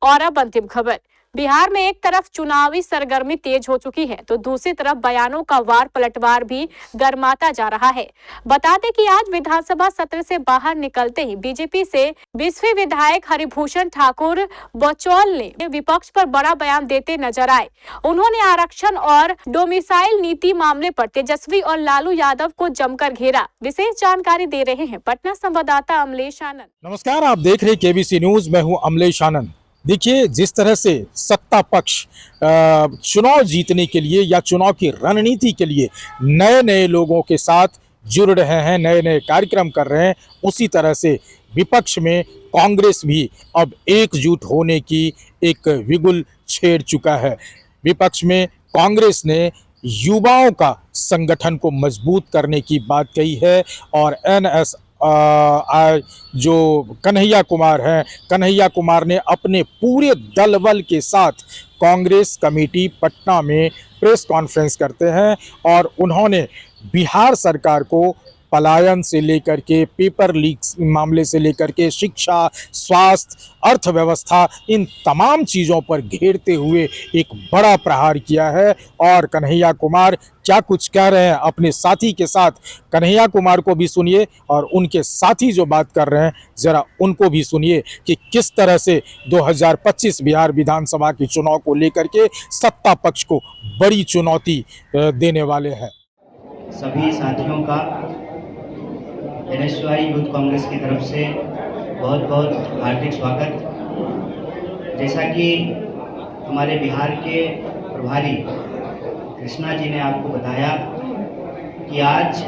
और अब अंतिम खबर। बिहार में एक तरफ चुनावी सरगर्मी तेज हो चुकी है तो दूसरी तरफ बयानों का वार पलटवार भी गरमाता जा रहा है। बता दें कि आज विधानसभा सत्र से बाहर निकलते ही बीजेपी से 20वें विधायक हरिभूषण ठाकुर बचौल ने विपक्ष पर बड़ा बयान देते नजर आए। उन्होंने आरक्षण और डोमिसाइल नीति मामले पर तेजस्वी और लालू यादव को जमकर घेरा। विशेष जानकारी दे रहे हैं पटना संवाददाता अमलेश आनंद। नमस्कार, आप देख रहे केबीसी न्यूज। मैं हूं अमलेश आनंद। देखिए, जिस तरह से सत्ता पक्ष चुनाव जीतने के लिए या चुनाव की रणनीति के लिए नए नए लोगों के साथ जुड़ रहे हैं, नए नए कार्यक्रम कर रहे हैं, उसी तरह से विपक्ष में कांग्रेस भी अब एकजुट होने की एक बिगुल छेड़ चुका है। विपक्ष में कांग्रेस ने युवाओं का संगठन को मजबूत करने की बात कही है और जो कन्हैया कुमार हैं, कन्हैया कुमार ने अपने पूरे दल बल के साथ कांग्रेस कमेटी पटना में प्रेस कॉन्फ्रेंस करते हैं और उन्होंने बिहार सरकार को पलायन से लेकर के पेपर लीक मामले से लेकर के शिक्षा, स्वास्थ्य, अर्थव्यवस्था, इन तमाम चीज़ों पर घेरते हुए एक बड़ा प्रहार किया है। और कन्हैया कुमार क्या कुछ कह रहे हैं अपने साथी के साथ, कन्हैया कुमार को भी सुनिए और उनके साथी जो बात कर रहे हैं ज़रा उनको भी सुनिए कि किस तरह से 2025 बिहार विधानसभा के चुनाव को लेकर के सत्ता पक्ष को बड़ी चुनौती देने वाले हैं। सभी साथियों का NSY यूथ कांग्रेस की तरफ से बहुत बहुत हार्दिक स्वागत। जैसा कि हमारे बिहार के प्रभारी कृष्णा जी ने आपको बताया कि आज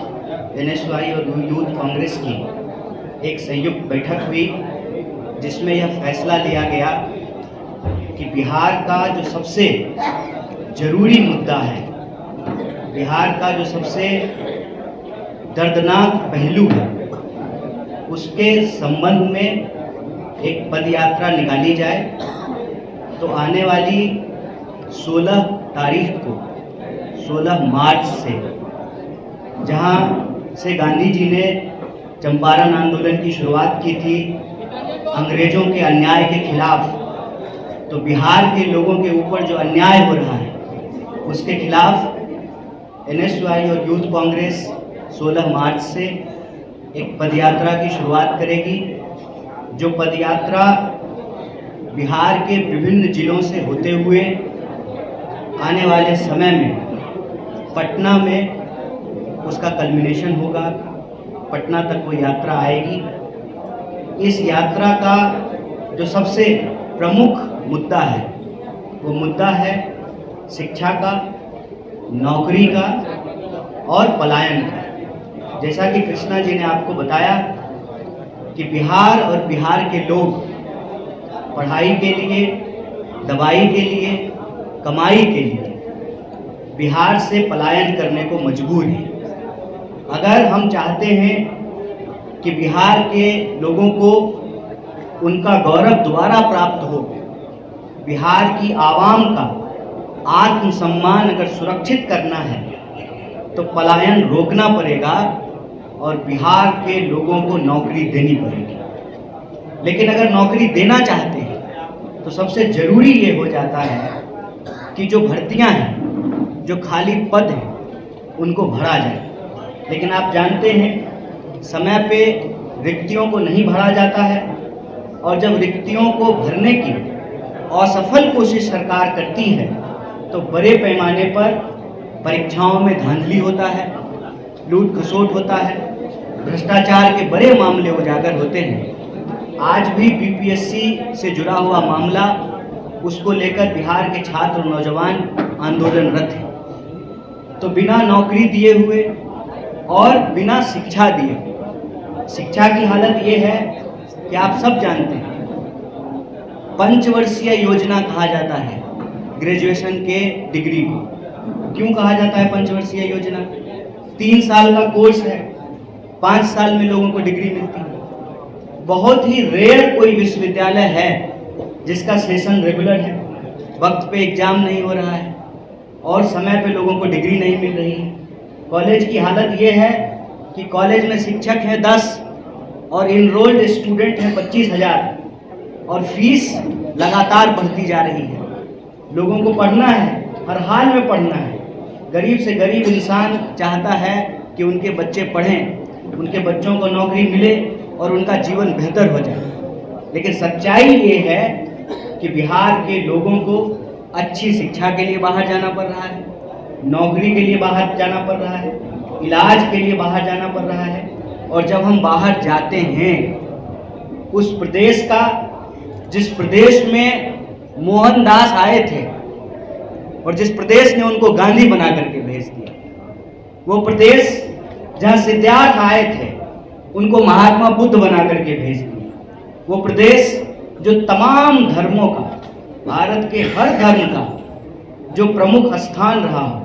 NSY और यूथ कांग्रेस की एक संयुक्त बैठक हुई जिसमें यह फैसला लिया गया कि बिहार का जो सबसे जरूरी मुद्दा है, बिहार का जो सबसे दर्दनाक पहलू है, उसके संबंध में एक पदयात्रा निकाली जाए। तो आने वाली 16 तारीख को 16 मार्च से, जहां से गांधी जी ने चंपारण आंदोलन की शुरुआत की थी अंग्रेजों के अन्याय के खिलाफ, तो बिहार के लोगों के ऊपर जो अन्याय हो रहा है उसके खिलाफ NSY और यूथ कांग्रेस 16 मार्च से एक पदयात्रा की शुरुआत करेगी। जो पदयात्रा बिहार के विभिन्न जिलों से होते हुए आने वाले समय में पटना में उसका कल्मिनेशन होगा, पटना तक वो यात्रा आएगी। इस यात्रा का जो सबसे प्रमुख मुद्दा है वो मुद्दा है शिक्षा का, नौकरी का और पलायन का। जैसा कि कृष्णा जी ने आपको बताया कि बिहार और बिहार के लोग पढ़ाई के लिए, दवाई के लिए, कमाई के लिए बिहार से पलायन करने को मजबूर हैं। अगर हम चाहते हैं कि बिहार के लोगों को उनका गौरव दोबारा प्राप्त हो, बिहार की आवाम का आत्मसम्मान अगर सुरक्षित करना है तो पलायन रोकना पड़ेगा और बिहार के लोगों को नौकरी देनी पड़ेगी। लेकिन अगर नौकरी देना चाहते हैं तो सबसे ज़रूरी ये हो जाता है कि जो भर्तियां हैं, जो खाली पद हैं, उनको भरा जाए। लेकिन आप जानते हैं समय पे रिक्तियों को नहीं भरा जाता है और जब रिक्तियों को भरने की असफल कोशिश सरकार करती है तो बड़े पैमाने पर परीक्षाओं में धांधली होता है, लूट खसोट होता है, भ्रष्टाचार के बड़े मामले उजागर होते हैं। आज भी BPSC से जुड़ा हुआ मामला, उसको लेकर बिहार के छात्र और नौजवान आंदोलनरत हैं। तो बिना नौकरी दिए हुए और बिना शिक्षा दिए, शिक्षा की हालत ये है कि आप सब जानते हैं पंचवर्षीय योजना कहा जाता है ग्रेजुएशन के डिग्री को। क्यों कहा जाता है पंचवर्षीय योजना? 3 साल का कोर्स है, 5 साल में लोगों को डिग्री मिलती है। बहुत ही रेयर कोई विश्वविद्यालय है जिसका सेशन रेगुलर है, वक्त पे एग्जाम नहीं हो रहा है और समय पे लोगों को डिग्री नहीं मिल रही है। कॉलेज की हालत ये है कि कॉलेज में शिक्षक हैं 10 और इनरोल्ड स्टूडेंट हैं 25,000 और फीस लगातार बढ़ती जा रही है। लोगों को पढ़ना है, हर हाल में पढ़ना है। गरीब से गरीब इंसान चाहता है कि उनके बच्चे पढ़ें, उनके बच्चों को नौकरी मिले और उनका जीवन बेहतर हो जाए। लेकिन सच्चाई ये है कि बिहार के लोगों को अच्छी शिक्षा के लिए बाहर जाना पड़ रहा है, नौकरी के लिए बाहर जाना पड़ रहा है, इलाज के लिए बाहर जाना पड़ रहा है। और जब हम बाहर जाते हैं, उस प्रदेश का, जिस प्रदेश में मोहनदास आए थे और जिस प्रदेश ने उनको गांधी बना करके भेज दिया, वो प्रदेश जहाँ सिद्धार्थ आए थे उनको महात्मा बुद्ध बना करके भेज दिया, वो प्रदेश जो तमाम धर्मों का, भारत के हर धर्म का जो प्रमुख स्थान रहा हो,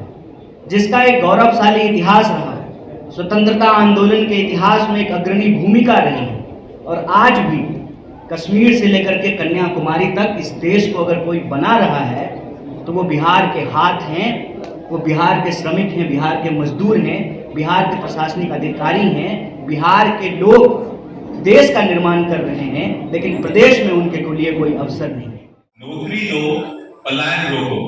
जिसका एक गौरवशाली इतिहास रहा है, स्वतंत्रता आंदोलन के इतिहास में एक अग्रणी भूमिका रही है। और आज भी कश्मीर से लेकर के कन्याकुमारी तक इस देश को अगर कोई बना रहा है तो वो बिहार के हाथ हैं, वो बिहार के श्रमिक हैं, बिहार के मजदूर हैं, बिहार के प्रशासनिक अधिकारी हैं, बिहार के लोग देश का निर्माण कर रहे हैं, लेकिन प्रदेश में उनके लिए कोई अवसर नहीं है। नौकरी दो, पलायन रोको,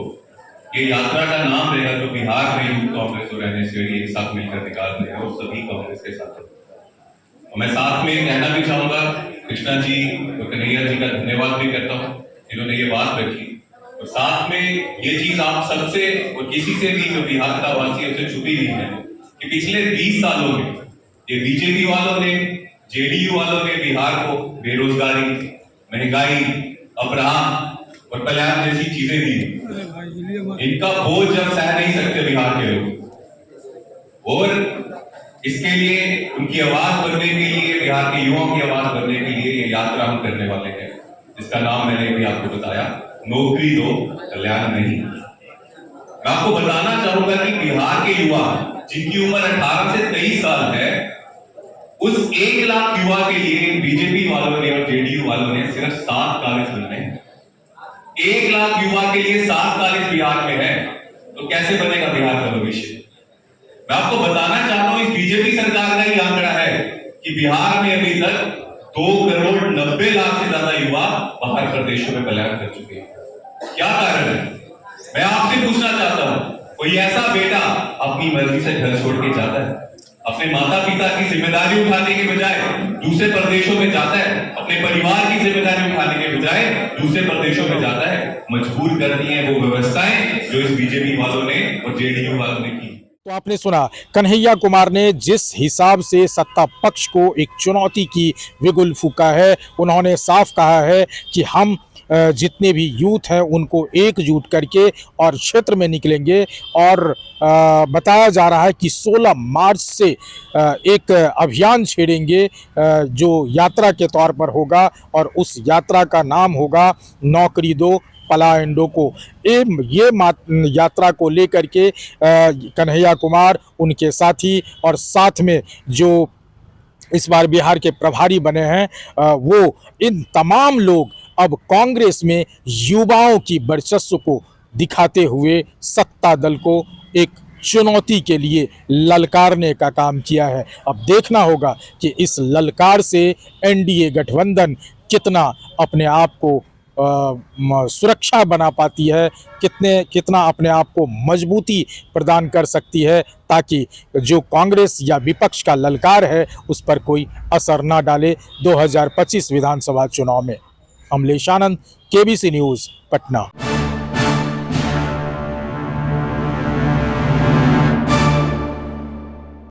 ये यात्रा का नाम रहेगा जो बिहार में यूथ कांग्रेस और एनएसयूआई एक साथ मिलकर निकाल रहे हैं और सभी कांग्रेस के साथ। और मैं साथ में कहना भी चाहूंगा, कृष्णा जी और कन्हैया जी का धन्यवाद भी करता हूँ जिन्होंने ये बात रखी। और साथ में ये चीज आप सबसे और किसी से भी जो बिहार का वासी है उसे छुपी नहीं है कि पिछले 20 सालों में ये बीजेपी वालों ने, जेडीयू वालों ने बिहार को बेरोजगारी, महंगाई, अपराध और पलायन जैसी चीजें दी। इनका बोझ जब सह नहीं सकते बिहार के लोग, और इसके लिए उनकी आवाज बनने के लिए, बिहार के युवाओं की आवाज बनने के लिए ये यात्रा हम करने वाले हैं, जिसका नाम मैंने भी आपको बताया, नौकरी दो, कल्याण नहीं। मैं आपको बताना चाहूंगा कि बिहार के युवा जिनकी उम्र 18 से 23 साल है, उस 1 लाख युवा के लिए बीजेपी वालों ने और जेडीयू वालों ने सिर्फ 7 कॉलेज बनाए। 1 लाख युवा के लिए 7 कॉलेज बिहार में है, तो कैसे बनेगा बिहार का भविष्य? मैं आपको बताना चाहता हूं, इस बीजेपी सरकार का ही आंकड़ा है कि बिहार में अभी तक 2,90,00,000 से ज्यादा युवा बाहर प्रदेशों में पलायन कर चुके हैं। क्या कारण है? मैं आपसे पूछना चाहता हूं, कोई ऐसा बेटा अपनी मर्जी से घर छोड़ के जाता है, अपने माता पिता की जिम्मेदारी उठाने के बजाय दूसरे प्रदेशों में जाता है, अपने परिवार की जिम्मेदारी उठाने के बजाय दूसरे प्रदेशों में जाता है? मजबूर करती हैं वो व्यवस्थाएं जो इस बीजेपी वालों ने और जेडीयू वालों ने की। तो आपने सुना कन्हैया कुमार ने जिस हिसाब से सत्ता पक्ष को एक चुनौती की बिगुल फूंका है। उन्होंने साफ कहा है कि हम जितने भी यूथ हैं उनको एकजुट करके और क्षेत्र में निकलेंगे, और बताया जा रहा है कि 16 मार्च से एक अभियान छेड़ेंगे जो यात्रा के तौर पर होगा, और उस यात्रा का नाम होगा नौकरी दो, पलायन रोको। ये यात्रा को लेकर के कन्हैया कुमार, उनके साथी और साथ में जो इस बार बिहार के प्रभारी बने हैं वो इन तमाम लोग अब कांग्रेस में युवाओं की वर्चस्व को दिखाते हुए सत्ता दल को एक चुनौती के लिए ललकारने का काम किया है। अब देखना होगा कि इस ललकार से एनडीए गठबंधन कितना अपने आप को सुरक्षा बना पाती है, कितना अपने आप को मजबूती प्रदान कर सकती है, ताकि जो कांग्रेस या विपक्ष का ललकार है उस पर कोई असर ना डाले 2025 विधानसभा चुनाव में। अमलेश आनंद, केबीसी न्यूज़, पटना।